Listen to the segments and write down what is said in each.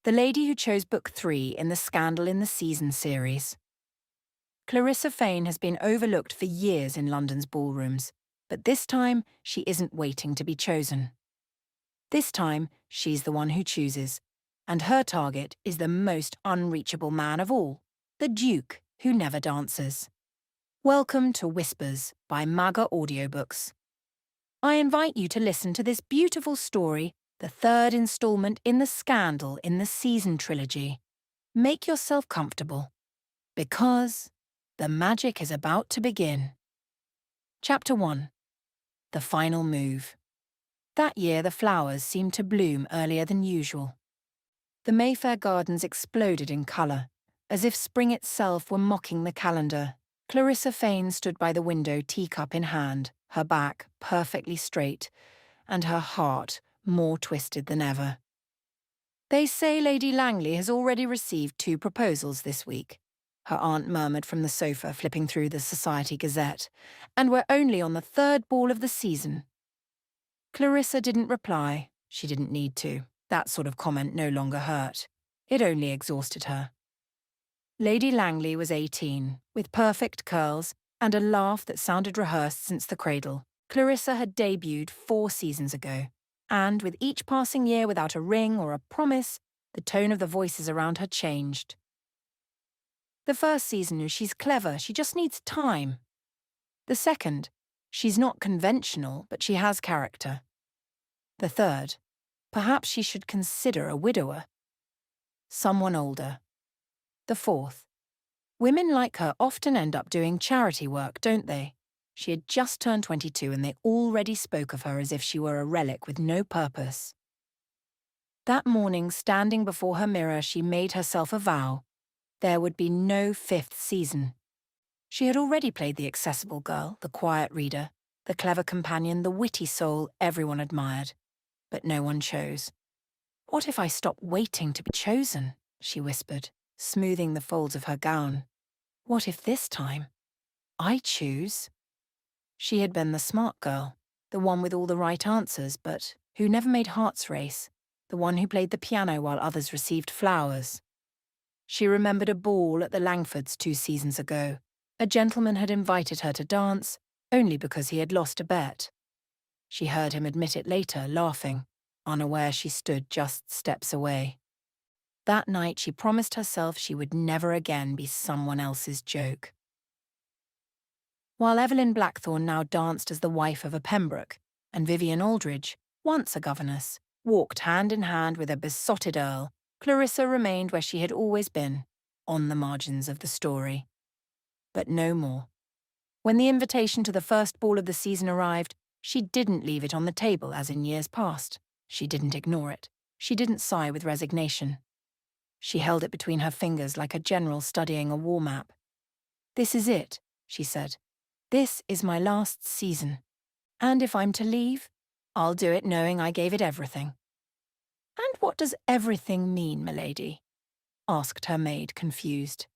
the lady who chose Book 3 in the Scandal in the Season series. Clarissa Fayne has been overlooked for years in London's ballrooms, but this time she isn't waiting to be chosen. This time, she's the one who chooses, and her target is the most unreachable man of all, the Duke who never dances. Welcome to Whispers by Maga Audiobooks. I invite you to listen to this beautiful story, the third installment in the Scandal in the Season trilogy. Make yourself comfortable, because the magic is about to begin. Chapter 1. The Final Move. That year the flowers seemed to bloom earlier than usual. The Mayfair gardens exploded in colour, as if spring itself were mocking the calendar. Clarissa Fayne stood by the window, teacup in hand, her back perfectly straight, and her heart more twisted than ever. "They say Lady Langley has already received 2 proposals this week," her aunt murmured from the sofa, flipping through the Society Gazette, "and we're only on the 3rd ball of the season." Clarissa didn't reply. She didn't need to. That sort of comment no longer hurt. It only exhausted her. Lady Langley was 18, with perfect curls and a laugh that sounded rehearsed since the cradle. Clarissa had debuted 4 seasons ago, and with each passing year without a ring or a promise, the tone of the voices around her changed. The first season, she's clever, she just needs time. The second, she's not conventional, but she has character. The third, perhaps she should consider a widower. Someone older. The fourth, women like her often end up doing charity work, don't they? She had just turned 22 and they already spoke of her as if she were a relic with no purpose. That morning, standing before her mirror, she made herself a vow. There would be no 5th season. She had already played the accessible girl, the quiet reader, the clever companion, the witty soul everyone admired. But no one chose. "What if I stop waiting to be chosen?" she whispered, smoothing the folds of her gown. "What if this time I choose?" She had been the smart girl, the one with all the right answers, but who never made hearts race, the one who played the piano while others received flowers. She remembered a ball at the Langfords 2 seasons ago. A gentleman had invited her to dance, only because he had lost a bet. She heard him admit it later, laughing, unaware she stood just steps away. That night she promised herself she would never again be someone else's joke. While Evelyn Blackthorne now danced as the wife of a Pembroke, and Vivian Aldridge, once a governess, walked hand in hand with a besotted earl, Clarissa remained where she had always been, on the margins of the story. But no more. When the invitation to the first ball of the season arrived, she didn't leave it on the table as in years past. She didn't ignore it. She didn't sigh with resignation. She held it between her fingers like a general studying a war map. "This is it," she said. "This is my last season. And if I'm to leave, I'll do it knowing I gave it everything." "And what does everything mean, milady?" asked her maid, confused.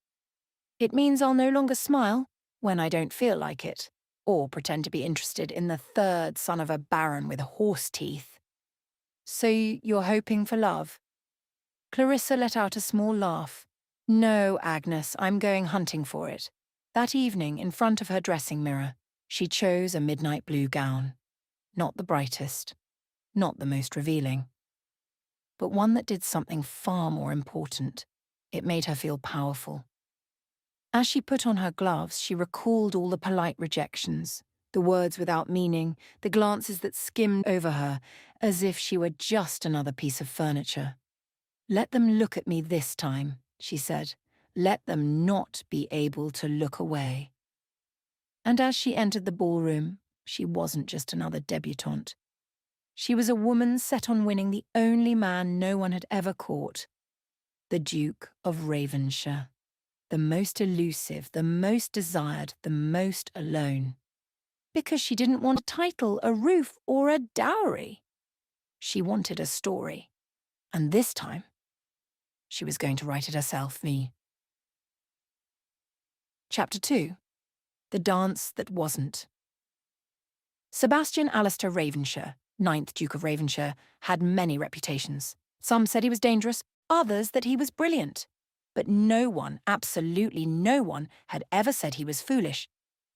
"It means I'll no longer smile when I don't feel like it, or pretend to be interested in the 3rd son of a baron with horse teeth." "So you're hoping for love?" Clarissa let out a small laugh. "No, Agnes, I'm going hunting for it." That evening, in front of her dressing mirror, she chose a midnight blue gown. Not the brightest, not the most revealing, but one that did something far more important. It made her feel powerful. As she put on her gloves, she recalled all the polite rejections, the words without meaning, the glances that skimmed over her, as if she were just another piece of furniture. "Let them look at me this time," she said. "Let them not be able to look away." And as she entered the ballroom, she wasn't just another debutante. She was a woman set on winning the only man no one had ever caught, the Duke of Ravenshire. The most elusive, the most desired, the most alone. Because she didn't want a title, a roof, or a dowry. She wanted a story. And this time, she was going to write it herself, me. Chapter 2. The Dance That Wasn't. Sebastian Alistair Ravenshire, 9th Duke of Ravenshire, had many reputations. Some said he was dangerous, others that he was brilliant. But no one, absolutely no one, had ever said he was foolish.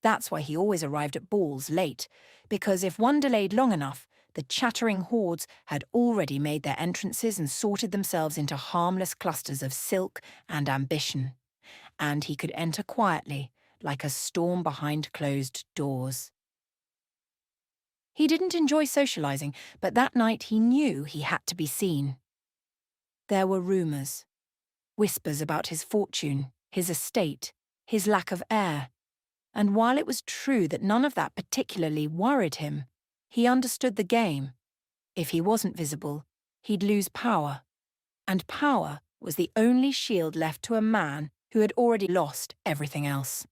That's why he always arrived at balls late, because if one delayed long enough, the chattering hordes had already made their entrances and sorted themselves into harmless clusters of silk and ambition. And he could enter quietly, like a storm behind closed doors. He didn't enjoy socializing, but that night he knew he had to be seen. There were rumors, whispers about his fortune, his estate, his lack of heir. And while it was true that none of that particularly worried him, he understood the game. If he wasn't visible, he'd lose power. And power was the only shield left to a man who had already lost everything else.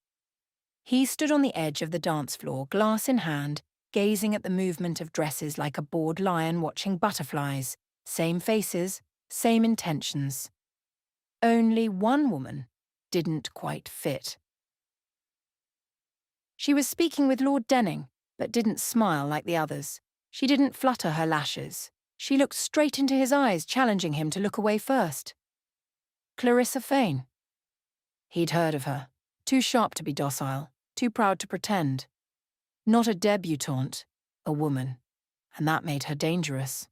He stood on the edge of the dance floor, glass in hand, gazing at the movement of dresses like a bored lion watching butterflies. Same faces, same intentions. Only one woman didn't quite fit. She was speaking with Lord Denning, but didn't smile like the others. She didn't flutter her lashes. She looked straight into his eyes, challenging him to look away first. Clarissa Fayne. He'd heard of her. Too sharp to be docile, too proud to pretend. Not a debutante, a woman, and that made her dangerous.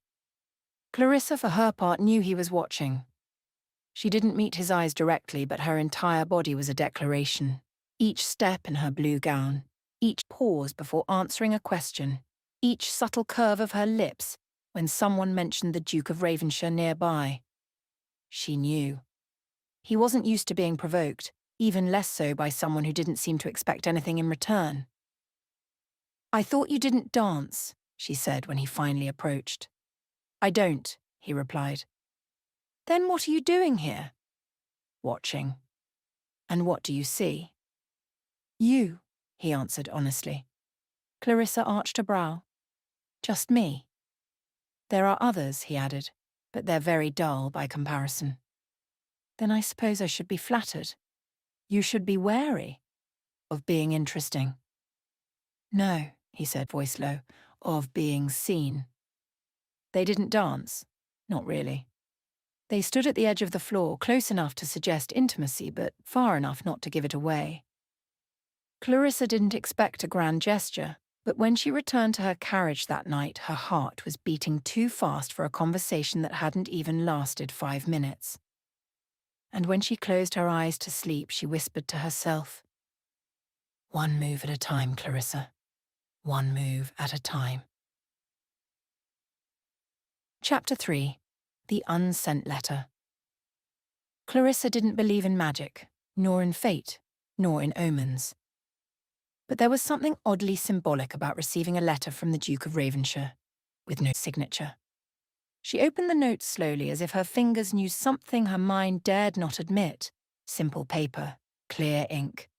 Clarissa, for her part, knew he was watching. She didn't meet his eyes directly, but her entire body was a declaration. Each step in her blue gown, each pause before answering a question, each subtle curve of her lips when someone mentioned the Duke of Ravenshire nearby. She knew. He wasn't used to being provoked, even less so by someone who didn't seem to expect anything in return. "I thought you didn't dance," she said when he finally approached. "I don't," he replied. "Then what are you doing here?" "Watching." "And what do you see?" "You," he answered honestly. Clarissa arched a brow. "Just me." "There are others," he added, "but they're very dull by comparison." "Then I suppose I should be flattered. You should be wary of being interesting." "No," he said, voice low, "of being seen." They didn't dance. Not really. They stood at the edge of the floor, close enough to suggest intimacy, but far enough not to give it away. Clarissa didn't expect a grand gesture, but when she returned to her carriage that night, her heart was beating too fast for a conversation that hadn't even lasted 5 minutes. And when she closed her eyes to sleep, she whispered to herself, "One move at a time, Clarissa. One move at a time." Chapter 3. The Unsent Letter. Clarissa didn't believe in magic, nor in fate, nor in omens. But there was something oddly symbolic about receiving a letter from the Duke of Ravenshire, with no signature. She opened the note slowly, as if her fingers knew something her mind dared not admit. Simple paper, clear ink,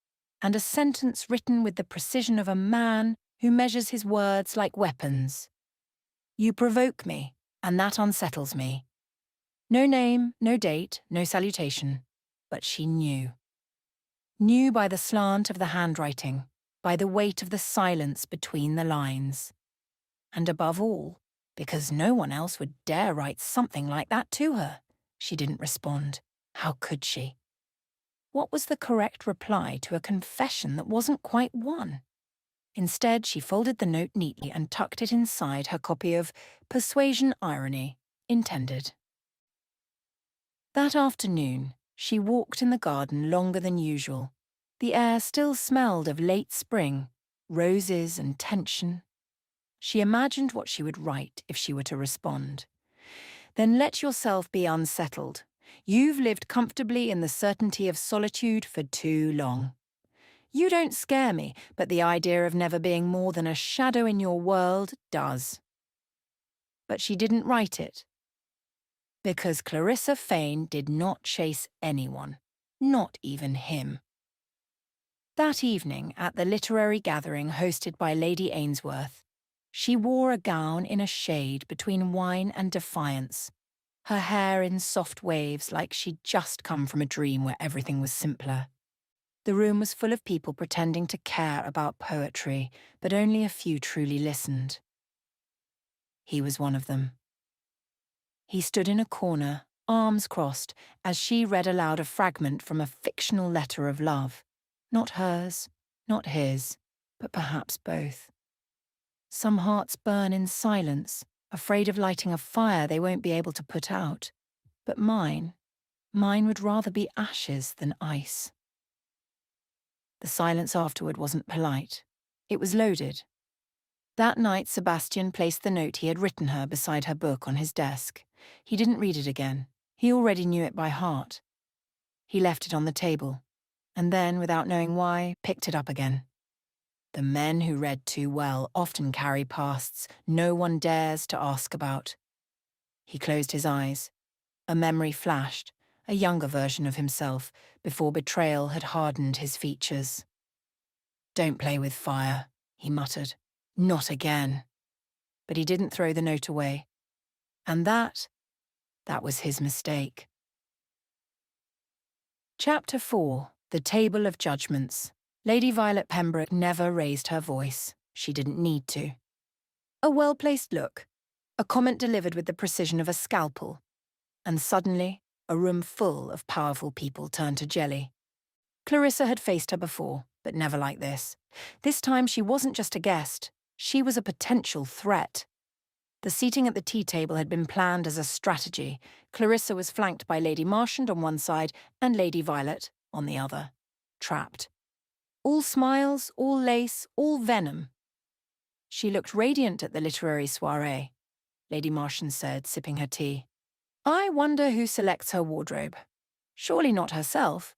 and a sentence written with the precision of a man who measures his words like weapons. "You provoke me, and that unsettles me." No name, no date, no salutation, but she knew. Knew by the slant of the handwriting, by the weight of the silence between the lines. And above all, because no one else would dare write something like that to her. She didn't respond. How could she? What was the correct reply to a confession that wasn't quite one? Instead, she folded the note neatly and tucked it inside her copy of Persuasion Irony, Intended. That afternoon, she walked in the garden longer than usual. The air still smelled of late spring, roses and tension. She imagined what she would write if she were to respond. "Then let yourself be unsettled. You've lived comfortably in the certainty of solitude for too long. You don't scare me, but the idea of never being more than a shadow in your world does." But she didn't write it. Because Clarissa Fayne did not chase anyone, not even him. That evening, at the literary gathering hosted by Lady Ainsworth, she wore a gown in a shade between wine and defiance, her hair in soft waves like she'd just come from a dream where everything was simpler. The room was full of people pretending to care about poetry, but only a few truly listened. He was one of them. He stood in a corner, arms crossed, as she read aloud a fragment from a fictional letter of love. Not hers, not his, but perhaps both. Some hearts burn in silence, afraid of lighting a fire they won't be able to put out. But mine would rather be ashes than ice. The silence afterward wasn't polite. It was loaded. That night, Sebastian placed the note he had written her beside her book on his desk. He didn't read it again. He already knew it by heart. He left it on the table, and then, without knowing why, picked it up again. The men who read too well often carry pasts no one dares to ask about. He closed his eyes. A memory flashed, a younger version of himself, before betrayal had hardened his features. "Don't play with fire," he muttered. "Not again." But he didn't throw the note away. And that was his mistake. Chapter 4. The Table of Judgments. Lady Violet Pembroke never raised her voice. She didn't need to. A well-placed look, a comment delivered with the precision of a scalpel, and suddenly a room full of powerful people turned to jelly. Clarissa had faced her before, but never like this. This time she wasn't just a guest, she was a potential threat. The seating at the tea table had been planned as a strategy. Clarissa was flanked by Lady Marchand on one side and Lady Violet on the other. Trapped. All smiles, all lace, all venom. She looked radiant at the literary soirée, Lady Marchand said, sipping her tea. I wonder who selects her wardrobe. Surely not herself.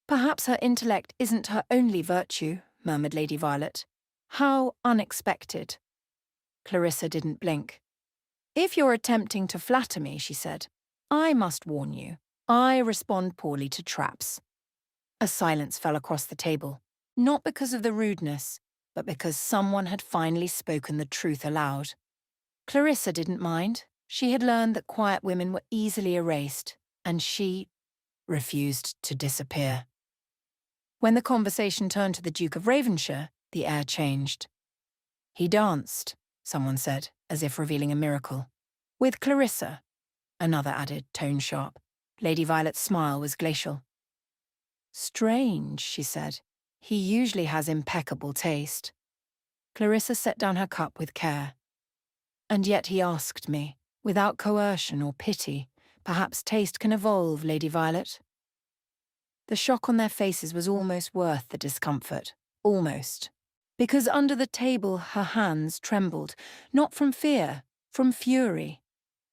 Perhaps her intellect isn't her only virtue, murmured Lady Violet. How unexpected. Clarissa didn't blink. If you're attempting to flatter me, she said, I must warn you, I respond poorly to traps. A silence fell across the table, not because of the rudeness, but because someone had finally spoken the truth aloud. Clarissa didn't mind. She had learned that quiet women were easily erased, and she refused to disappear. When the conversation turned to the Duke of Ravenshire, the air changed. He danced, someone said, as if revealing a miracle. With Clarissa, another added, tone-sharp. Lady Violet's smile was glacial. Strange, she said. He usually has impeccable taste. Clarissa set down her cup with care. And yet he asked me, without coercion or pity. Perhaps taste can evolve, Lady Violet. The shock on their faces was almost worth the discomfort. Almost. Because under the table her hands trembled, not from fear, from fury.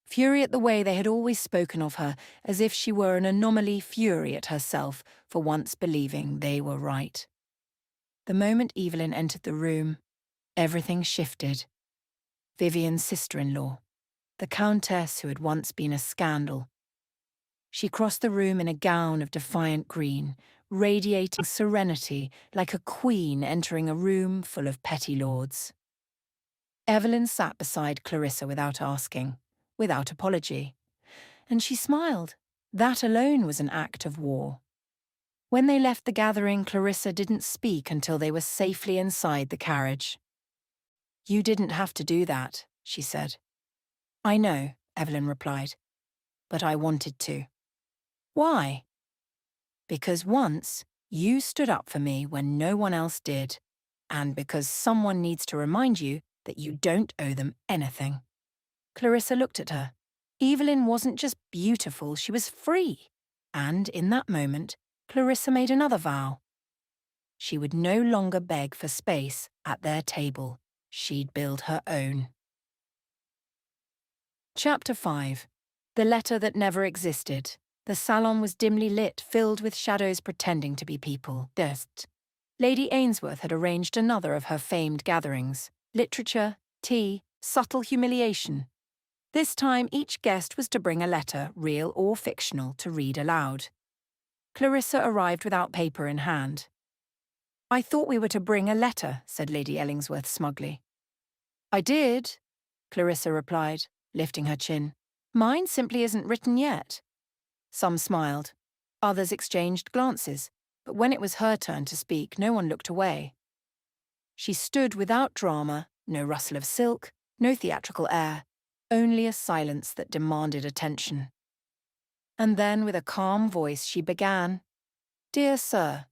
Fury at the way they had always spoken of her, as if she were an anomaly, fury at herself for once believing they were right. The moment Evelyn entered the room, everything shifted. Vivian's sister-in-law, the Countess who had once been a scandal. She crossed the room in a gown of defiant green, radiating serenity like a queen entering a room full of petty lords. Evelyn sat beside Clarissa without asking, without apology. And she smiled. That alone was an act of war. When they left the gathering, Clarissa didn't speak until they were safely inside the carriage. You didn't have to do that, she said. I know, Evelyn replied, but I wanted to. Why? Because once you stood up for me when no one else did, and because someone needs to remind you that you don't owe them anything. Clarissa looked at her. Evelyn wasn't just beautiful, she was free. And in that moment, Clarissa made another vow. She would no longer beg for space at their table. She'd build her own. Chapter 5. The Letter That Never Existed. The salon was dimly lit, filled with shadows pretending to be people. Lady Ainsworth had arranged another of her famed gatherings. Literature, tea, subtle humiliation. This time each guest was to bring a letter, real or fictional, to read aloud. Clarissa arrived without paper in hand. I thought we were to bring a letter, said Lady Ellingsworth smugly. I did, Clarissa replied, lifting her chin. Mine simply isn't written yet. Some smiled. Others exchanged glances, but when it was her turn to speak, no one looked away. She stood without drama, no rustle of silk, no theatrical air, only a silence that demanded attention. And then with a calm voice she began, "Dear sir,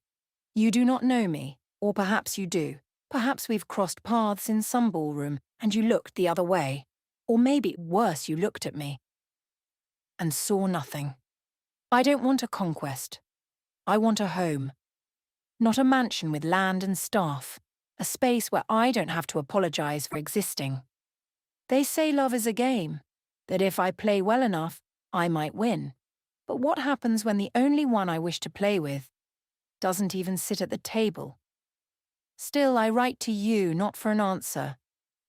you do not know me, or perhaps you do. Perhaps we've crossed paths in some ballroom and you looked the other way. Or maybe worse, you looked at me and saw nothing. I don't want a conquest. I want a home. Not a mansion with land and staff. A space where I don't have to apologize for existing. They say love is a game, that if I play well enough, I might win. But what happens when the only one I wish to play with doesn't even sit at the table? Still, I write to you not for an answer,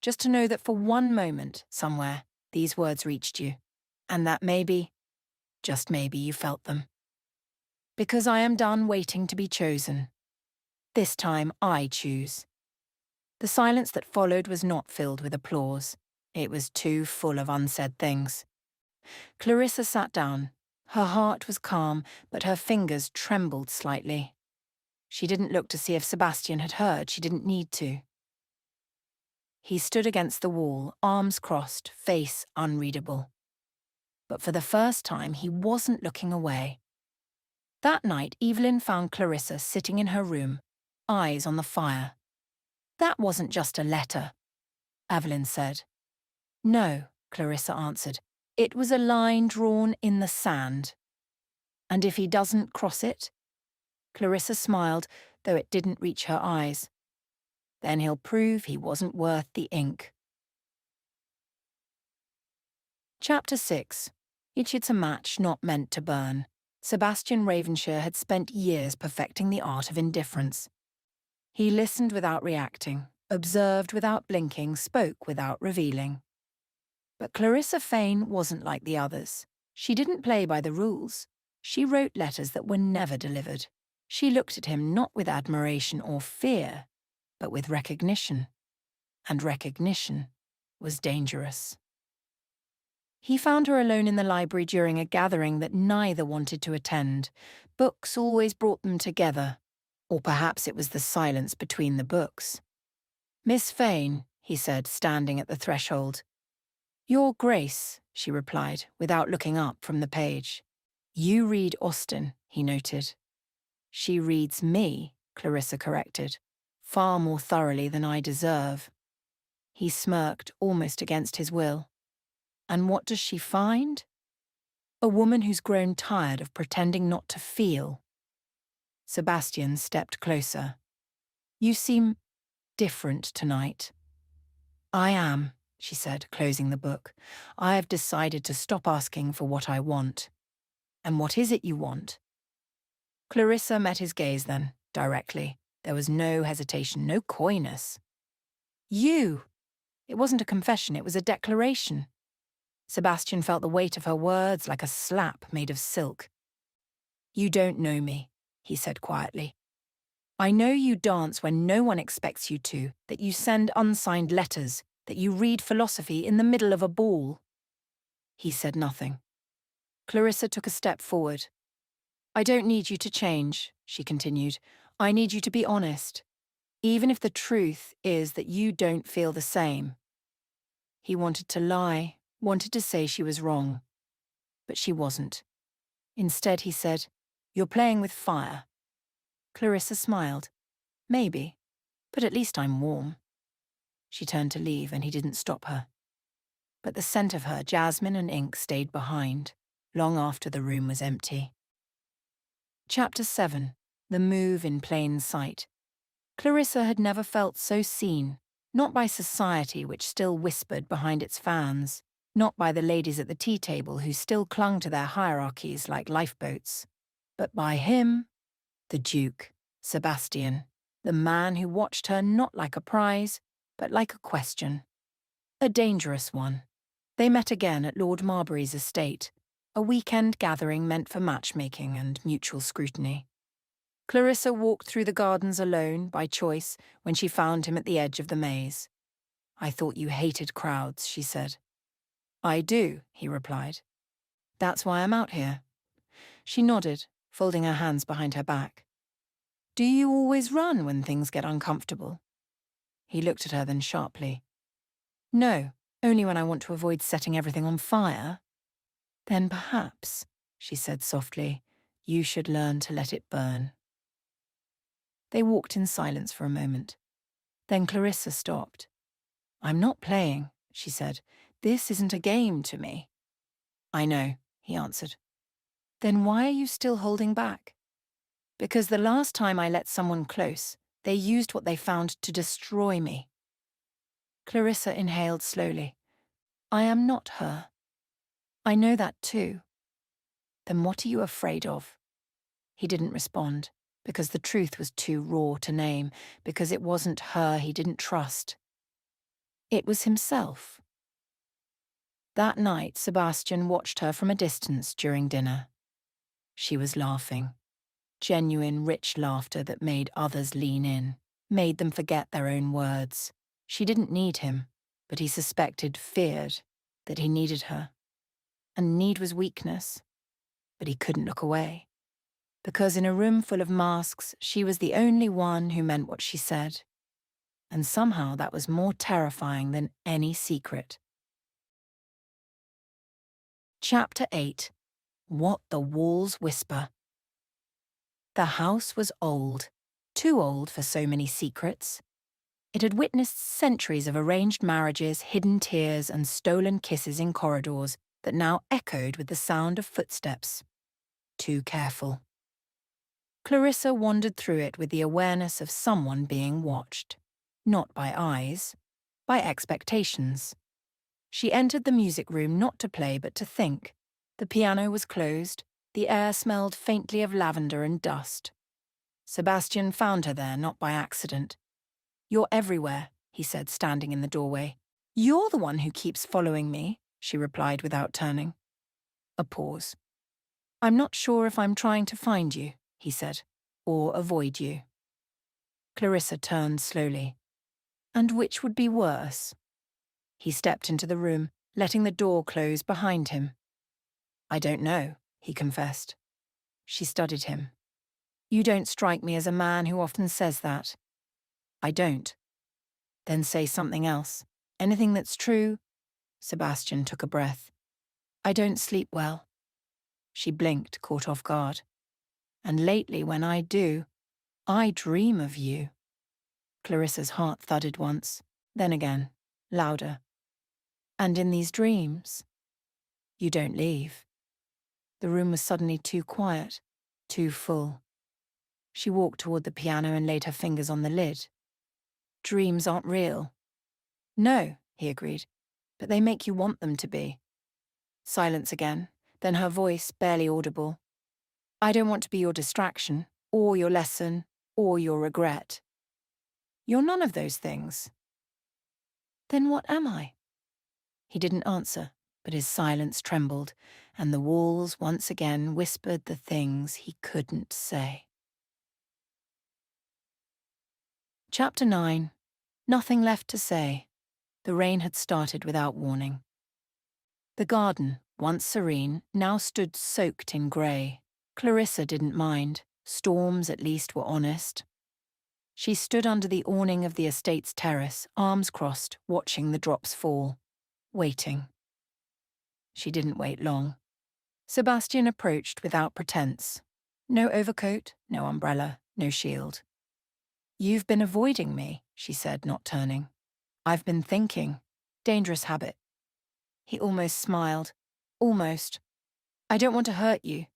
just to know that for one moment, somewhere, these words reached you, and that maybe, just maybe, you felt them. Because I am done waiting to be chosen. This time I choose." The silence that followed was not filled with applause. It was too full of unsaid things. Clarissa sat down. Her heart was calm, but her fingers trembled slightly. She didn't look to see if Sebastian had heard. She didn't need to. He stood against the wall, arms crossed, face unreadable. But for the first time, he wasn't looking away. That night, Evelyn found Clarissa sitting in her room, eyes on the fire. "That wasn't just a letter," Evelyn said. "No," Clarissa answered. "It was a line drawn in the sand. And if he doesn't cross it?" Clarissa smiled, though it didn't reach her eyes. "Then he'll prove he wasn't worth the ink." Chapter 6. It's a match not meant to burn. Sebastian Ravenshire had spent years perfecting the art of indifference. He listened without reacting, observed without blinking, spoke without revealing. But Clarissa Fayne wasn't like the others. She didn't play by the rules. She wrote letters that were never delivered. She looked at him not with admiration or fear, but with recognition. And recognition was dangerous. He found her alone in the library during a gathering that neither wanted to attend. Books always brought them together. Or perhaps it was the silence between the books. "Miss Fayne," he said, standing at the threshold. "Your Grace," she replied, without looking up from the page. "You read Austen," he noted. "She reads me," Clarissa corrected, "far more thoroughly than I deserve." He smirked, almost against his will. "And what does she find? A woman who's grown tired of pretending not to feel." Sebastian stepped closer. "You seem different tonight." "I am," she said, closing the book. "I have decided to stop asking for what I want." "And what is it you want?" Clarissa met his gaze then, directly. There was no hesitation, no coyness. "You!" It wasn't a confession, it was a declaration. Sebastian felt the weight of her words like a slap made of silk. "You don't know me," he said quietly. "I know you dance when no one expects you to, that you send unsigned letters, that you read philosophy in the middle of a ball." He said nothing. Clarissa took a step forward. "I don't need you to change," she continued. "I need you to be honest, even if the truth is that you don't feel the same." He wanted to lie, wanted to say she was wrong. But she wasn't. Instead, he said, "You're playing with fire." Clarissa smiled. "Maybe, but at least I'm warm." She turned to leave, and he didn't stop her. But the scent of her, jasmine and ink, stayed behind, long after the room was empty. Chapter 7. The Move in Plain Sight. Clarissa had never felt so seen, not by society which still whispered behind its fans, not by the ladies at the tea table who still clung to their hierarchies like lifeboats, but by him, the Duke, Sebastian, the man who watched her not like a prize, but like a question. A dangerous one. They met again at Lord Marbury's estate, a weekend gathering meant for matchmaking and mutual scrutiny. Clarissa walked through the gardens alone, by choice, when she found him at the edge of the maze. "I thought you hated crowds," she said. "I do," he replied. "That's why I'm out here." She nodded, folding her hands behind her back. "Do you always run when things get uncomfortable?" He looked at her then sharply. "No, only when I want to avoid setting everything on fire." "Then perhaps," she said softly. You should learn to let it burn. They walked in silence for a moment. Then Clarissa stopped. I'm not playing, she said. This isn't a game to me. I know, he answered. Then why are you still holding back? Because the last time I let someone close, they used what they found to destroy me. Clarissa inhaled slowly. I am not her. I know that too. Then what are you afraid of? He didn't respond, because the truth was too raw to name, because it wasn't her he didn't trust. It was himself. That night, Sebastian watched her from a distance during dinner. She was laughing. Genuine, rich laughter that made others lean in, made them forget their own words. She didn't need him, but he suspected, feared, that he needed her. And need was weakness. But he couldn't look away. Because in a room full of masks, she was the only one who meant what she said. And somehow that was more terrifying than any secret. Chapter 8. What the Walls Whisper. The house was old, too old for so many secrets. It had witnessed centuries of arranged marriages, hidden tears, and stolen kisses in corridors that now echoed with the sound of footsteps. Too careful. Clarissa wandered through it with the awareness of someone being watched. Not by eyes, by expectations. She entered the music room not to play but to think. The piano was closed. The air smelled faintly of lavender and dust. Sebastian found her there, not by accident. You're everywhere, he said, standing in the doorway. You're the one who keeps following me, she replied without turning. A pause. I'm not sure if I'm trying to find you, he said, or avoid you. Clarissa turned slowly. And which would be worse? He stepped into the room, letting the door close behind him. I don't know, he confessed. She studied him. You don't strike me as a man who often says that. I don't. Then say something else. Anything that's true. Sebastian took a breath. I don't sleep well. She blinked, caught off guard. And lately, when I do, I dream of you. Clarissa's heart thudded once, then again, louder. And in these dreams, you don't leave. The room was suddenly too quiet, too full. She walked toward the piano and laid her fingers on the lid. Dreams aren't real. No, he agreed, but they make you want them to be. Silence again, then her voice barely audible. I don't want to be your distraction, or your lesson, or your regret. You're none of those things. Then what am I? He didn't answer, but his silence trembled, and the walls once again whispered the things he couldn't say. Chapter 9. Nothing left to say. The rain had started without warning. The garden, once serene, now stood soaked in grey. Clarissa didn't mind. Storms, at least, were honest. She stood under the awning of the estate's terrace, arms crossed, watching the drops fall. Waiting. She didn't wait long. Sebastian approached without pretense. No overcoat, no umbrella, no shield. You've been avoiding me, she said, not turning. I've been thinking. Dangerous habit. He almost smiled. Almost. I don't want to hurt you.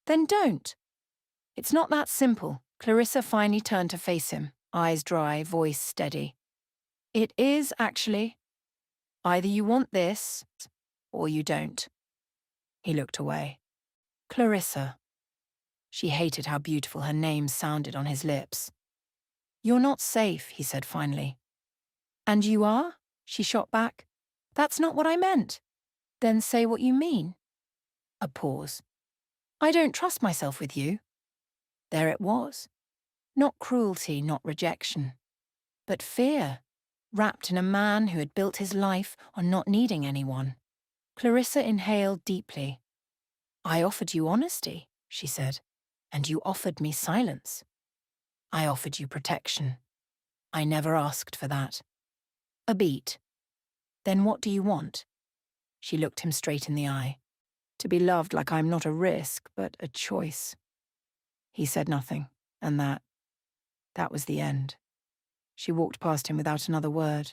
Then don't. It's not that simple. Clarissa finally turned to face him, eyes dry, voice steady. It is, actually. Either you want this, or you don't. He looked away. Clarissa. She hated how beautiful her name sounded on his lips. You're not safe, he said finally. And you are? She shot back. That's not what I meant. Then say what you mean. A pause. I don't trust myself with you. There it was. Not cruelty, not rejection, but fear, wrapped in a man who had built his life on not needing anyone. Clarissa inhaled deeply. I offered you honesty, she said, and you offered me silence. I offered you protection. I never asked for that. A beat. Then what do you want? She looked him straight in the eye. To be loved like I'm not a risk, but a choice. He said nothing, and that was the end. She walked past him without another word.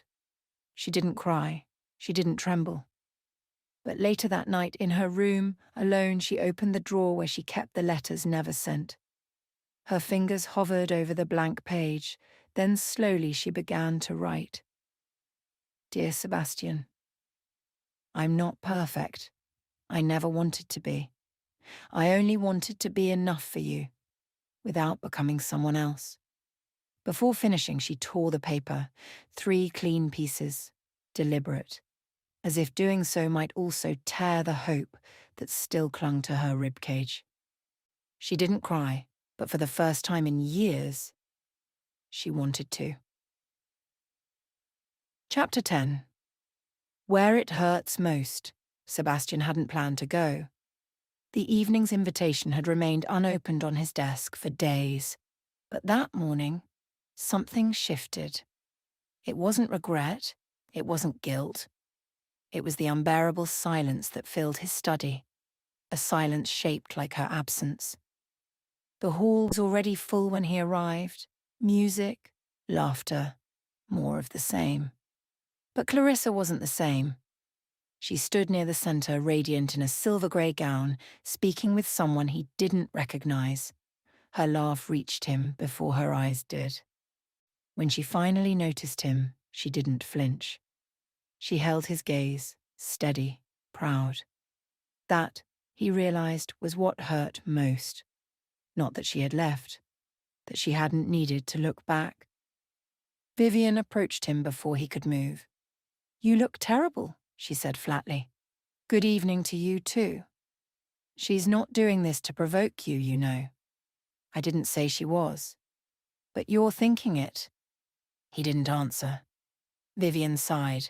She didn't cry. She didn't tremble. But later that night, in her room, alone, she opened the drawer where she kept the letters never sent. Her fingers hovered over the blank page, then slowly she began to write. Dear Sebastian, I'm not perfect. I never wanted to be. I only wanted to be enough for you, without becoming someone else. Before finishing, she tore the paper, 3 clean pieces, deliberate, as if doing so might also tear the hope that still clung to her ribcage. She didn't cry, but for the first time in years, she wanted to. Chapter 10. Where it hurts most. Sebastian hadn't planned to go. The evening's invitation had remained unopened on his desk for days. But that morning, something shifted. It wasn't regret. It wasn't guilt. It was the unbearable silence that filled his study, a silence shaped like her absence. The hall was already full when he arrived. Music, laughter, more of the same. But Clarissa wasn't the same. She stood near the centre, radiant in a silver-grey gown, speaking with someone he didn't recognise. Her laugh reached him before her eyes did. When she finally noticed him, she didn't flinch. She held his gaze, steady, proud. That, he realised, was what hurt most. Not that she had left, that she hadn't needed to look back. Vivian approached him before he could move. You look terrible, she said flatly. Good evening to you too. She's not doing this to provoke you, you know. I didn't say she was. But you're thinking it. He didn't answer. Vivian sighed.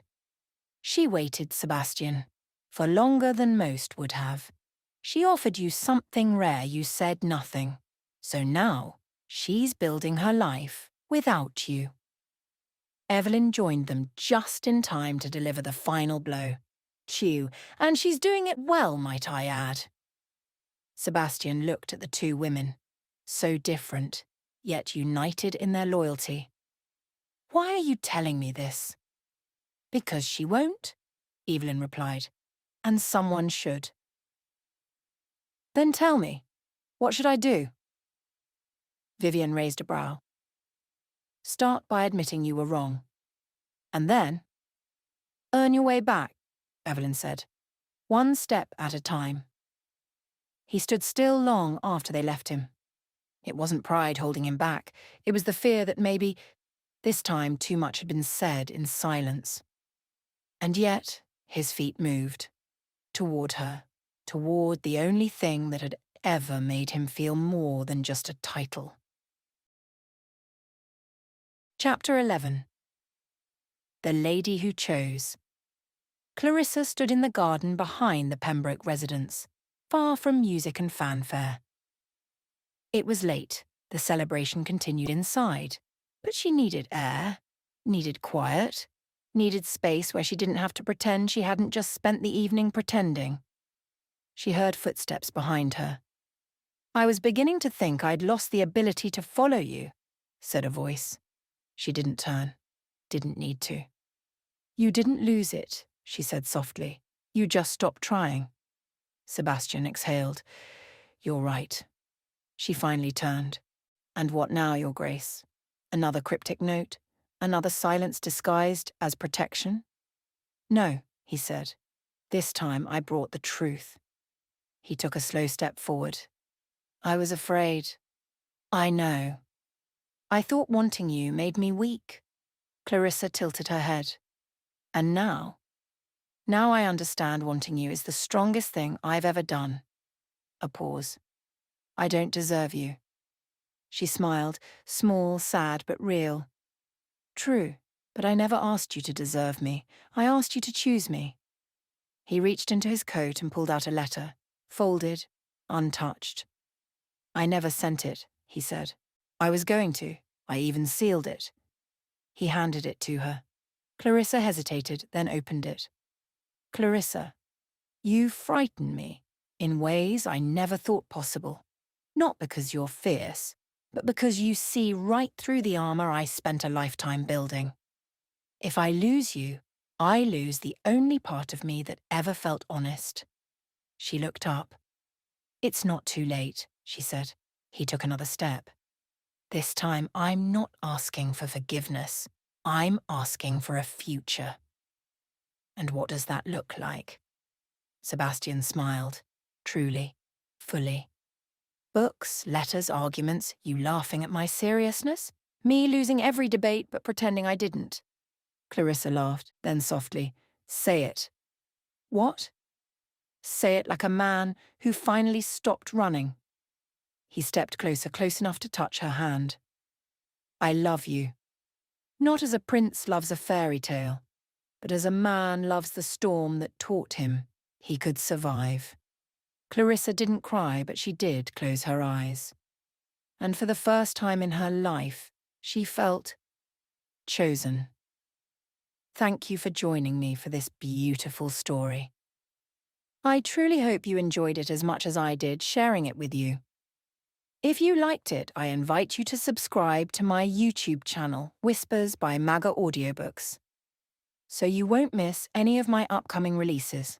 She waited, Sebastian, for longer than most would have. She offered you something rare, you said nothing. So now, she's building her life without you. Evelyn joined them just in time to deliver the final blow. Chew, and she's doing it well, might I add. Sebastian looked at the 2 women, so different, yet united in their loyalty. Why are you telling me this? Because she won't, Evelyn replied, and someone should. Then tell me, what should I do? Vivian raised a brow. Start by admitting you were wrong. And then, earn your way back, Evelyn said, 1 step at a time. He stood still long after they left him. It wasn't pride holding him back. It was the fear that maybe, this time, too much had been said in silence. And yet, his feet moved. Toward her. Toward the only thing that had ever made him feel more than just a title. Chapter 11. The Lady Who Chose. Clarissa stood in the garden behind the Pembroke residence, far from music and fanfare. It was late. The celebration continued inside, but she needed air, needed quiet, needed space where she didn't have to pretend she hadn't just spent the evening pretending. She heard footsteps behind her. I was beginning to think I'd lost the ability to follow you, said a voice. She didn't turn. Didn't need to. You didn't lose it, she said softly. You just stopped trying. Sebastian exhaled. You're right. She finally turned. And what now, Your Grace? Another cryptic note? Another silence disguised as protection? No, he said. This time I brought the truth. He took a slow step forward. I was afraid. I know. I thought wanting you made me weak. Clarissa tilted her head. And now I understand wanting you is the strongest thing I've ever done. A pause. I don't deserve you. She smiled, small, sad, but real. True, but I never asked you to deserve me. I asked you to choose me. He reached into his coat and pulled out a letter, folded, untouched. I never sent it, he said. I was going to. I even sealed it. He handed it to her. Clarissa hesitated, then opened it. Clarissa, you frighten me. in ways I never thought possible. Not because you're fierce, but because you see right through the armor I spent a lifetime building. If I lose you, I lose the only part of me that ever felt honest." She looked up. "It's not too late," she said. He took another step. "This time, I'm not asking for forgiveness. I'm asking for a future." "And what does that look like?" Sebastian smiled. "Truly, fully. Books, letters, arguments, you laughing at my seriousness? Me losing every debate but pretending I didn't." Clarissa laughed, then softly. "Say it." "What?" "Say it like a man who finally stopped running." He stepped closer, close enough to touch her hand. "I love you. Not as a prince loves a fairy tale, but as a man loves the storm that taught him he could survive." Clarissa didn't cry, but she did close her eyes. And for the first time in her life, she felt chosen. Thank you for joining me for this beautiful story. I truly hope you enjoyed it as much as I did sharing it with you. If you liked it, I invite you to subscribe to my YouTube channel, Whispers by Maga Audiobooks, so you won't miss any of my upcoming releases.